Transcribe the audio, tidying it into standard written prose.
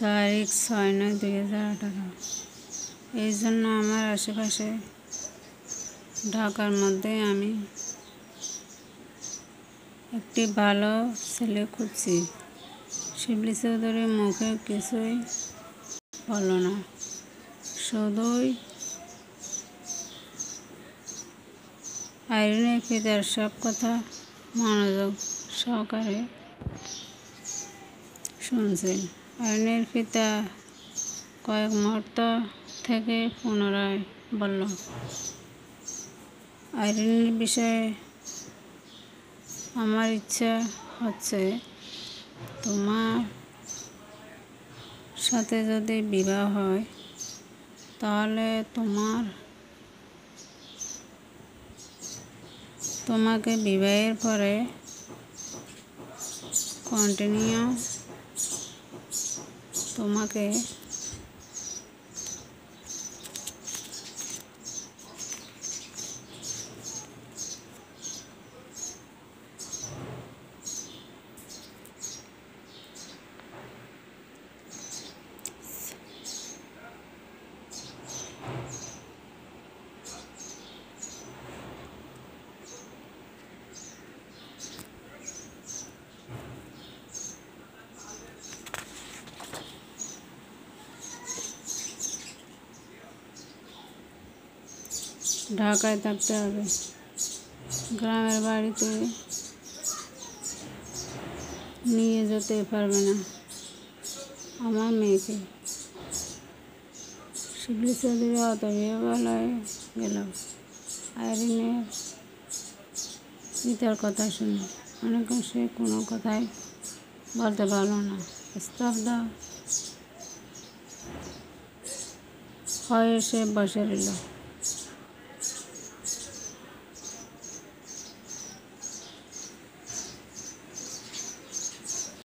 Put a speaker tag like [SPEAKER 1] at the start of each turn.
[SPEAKER 1] তারিখ 6/9/2018। এই জন্য আমার আশেপাশে ঢাকার মধ্যে আমি একটি ভালো ছেলে খুঁজছি। শিবলি চৌধুরী মুখে কিছুই বলল না, শুধুই আইরিনের পিতার সব কথা মনোযোগ সহকারে শুনছে। আইরিনের পিতা কয়েক মুহূর্ত থেকে পুনরায় বলল, আইরিনের বিষয়ে আমার ইচ্ছা হচ্ছে তোমার সাথে যদি বিবাহ হয় তাহলে তোমাকে বিবাহের পরে তোমাকে ঢাকায় থাকতে হবে। গ্রামের বাড়িতে নিয়ে যেতে পারবে না আমার মেয়েকে। শিবলি চৌধুরী হতভম্ব গলায় গেল। আইরিনের পিতার কথা শুনে অনেকক্ষণ সে কোনো কথাই বলতে পারল না। স্তব্ধ হয়ে সে বসে রইল।